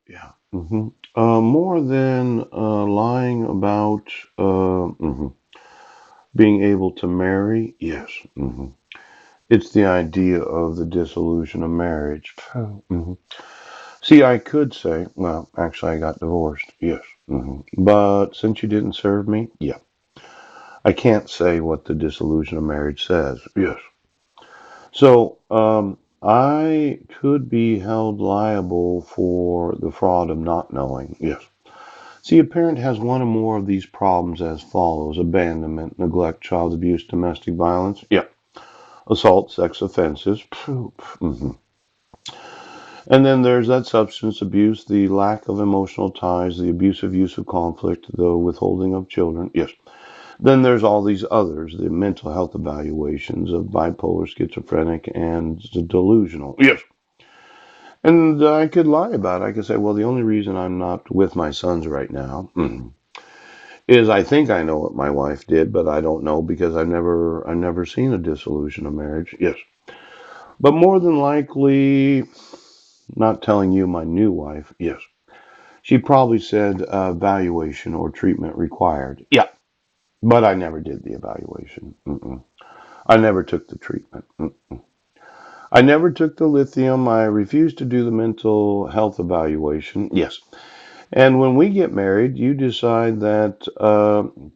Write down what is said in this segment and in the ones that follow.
Yeah. More than lying about being able to marry, yes. It's the idea of the dissolution of marriage. Mhm. See, I could say, well, actually, I got divorced. Yes. But since you didn't serve me, yeah. I can't say what the dissolution of marriage says. Yes. So, I could be held liable for the fraud of not knowing. Yes. See, a parent has one or more of these problems as follows: abandonment, neglect, child abuse, domestic violence. Yeah. Assault, sex offenses. And then there's that substance abuse, the lack of emotional ties, the abusive use of conflict, the withholding of children. Yes. Then there's all these others, the mental health evaluations of bipolar, schizophrenic, and delusional. Yes. And I could lie about it. I could say, well, the only reason I'm not with my sons right now is I think I know what my wife did, but I don't know because I've never seen a dissolution of marriage. Yes. But more than likely, not telling you my new wife. Yes. She probably said evaluation or treatment required. Yeah. But I never did the evaluation. I never took the treatment. I never took the lithium. I refused to do the mental health evaluation. Yes. And when we get married, you decide that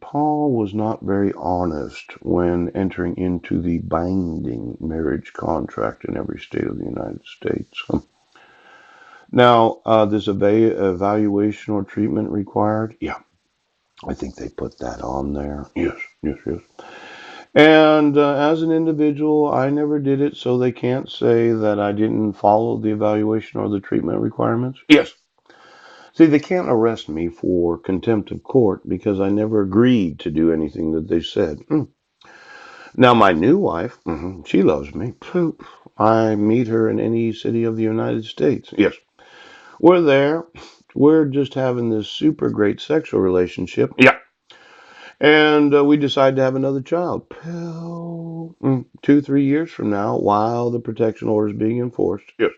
Paul was not very honest when entering into the binding marriage contract in every state of the United States. Now, this evaluation or treatment required? Yeah, I think they put that on there. Yes, yes, yes. And as an individual, I never did it, so they can't say that I didn't follow the evaluation or the treatment requirements. Yes. See, they can't arrest me for contempt of court because I never agreed to do anything that they said. Now, my new wife, she loves me. Poop. I meet her in any city of the United States. Yes. We're there. We're just having this super great sexual relationship. Yeah. And we decide to have another child. 2, 3 years from now, while the protection order is being enforced. Yes.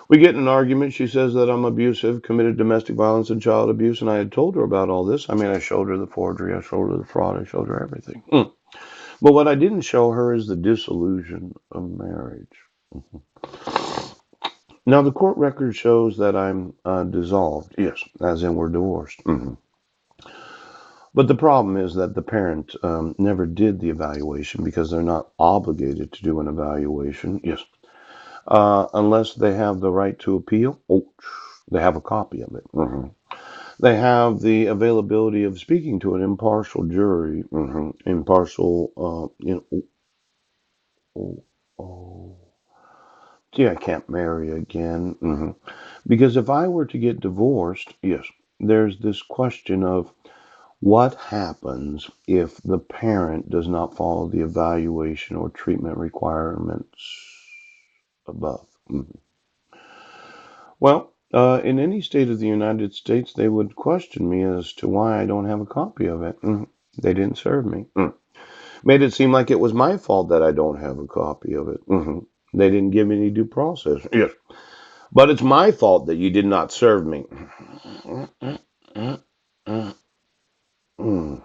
We get in an argument. She says that I'm abusive, committed domestic violence and child abuse, and I had told her about all this. I mean, I showed her the forgery, I showed her the fraud, I showed her everything. But what I didn't show her is the dissolution of marriage. Now, the court record shows that I'm dissolved. Yes, as in we're divorced. But the problem is that the parent never did the evaluation because they're not obligated to do an evaluation. Yes. Unless they have the right to appeal. Oh, they have a copy of it. They have the availability of speaking to an impartial jury. Impartial, oh, oh. Gee, I can't marry again. Because if I were to get divorced, yes, there's this question of what happens if the parent does not follow the evaluation or treatment requirements above. Well, in any state of the United States, they would question me as to why I don't have a copy of it. They didn't serve me. Made it seem like it was my fault that I don't have a copy of it. They didn't give me any due process. Yes. But it's my fault that you did not serve me. Mm.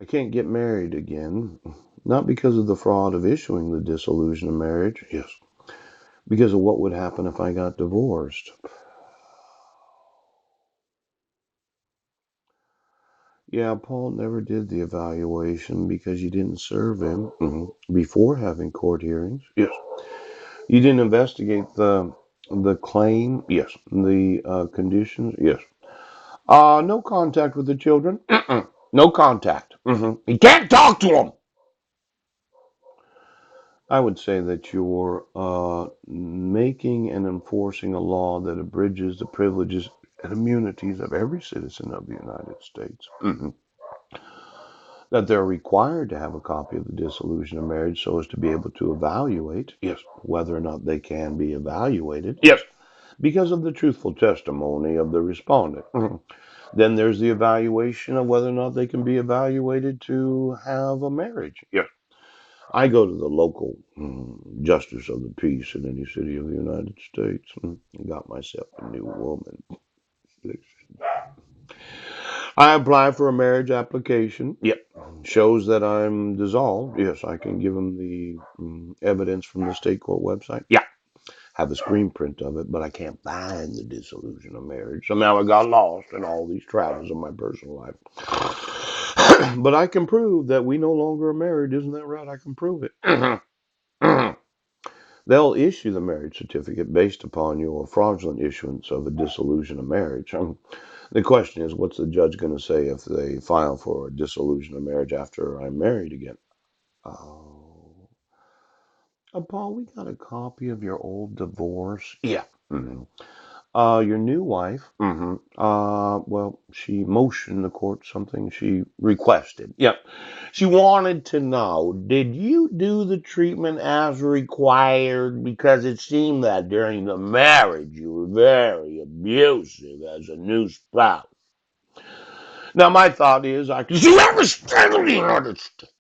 I can't get married again. Not because of the fraud of issuing the dissolution of marriage. Yes. Because of what would happen if I got divorced. Yeah, Paul never did the evaluation because you didn't serve him before having court hearings. Yes. You didn't investigate the claim. Yes. The conditions. Yes. No contact with the children. No contact. You can't talk to them. I would say that you're making and enforcing a law that abridges the privileges and immunities of every citizen of the United States. That they're required to have a copy of the dissolution of marriage so as to be able to evaluate, yes, whether or not they can be evaluated, yes, because of the truthful testimony of the respondent. Then there's the evaluation of whether or not they can be evaluated to have a marriage. Yes. I go to the local justice of the peace in any city of the United States and got myself a new woman. I apply for a marriage application. Yep. Shows that I'm dissolved. Yes, I can give them the evidence from the state court website. Yeah. Have a screen print of it, but I can't find the dissolution of marriage. Somehow I got lost in all these travels of my personal life. But I can prove that we no longer are married. Isn't that right? I can prove it. They'll issue the marriage certificate based upon your fraudulent issuance of a dissolution of marriage. The question is, what's the judge going to say if they file for a dissolution of marriage after I'm married again? Oh, Paul, we got a copy of your old divorce. Yeah. Mhm. Your new wife. Well, she motioned the court something she requested. Yep. She wanted to know, did you do the treatment as required? Because it seemed that during the marriage you were very abusive as a new spouse. Now, my thought is, I can see every state of the United States.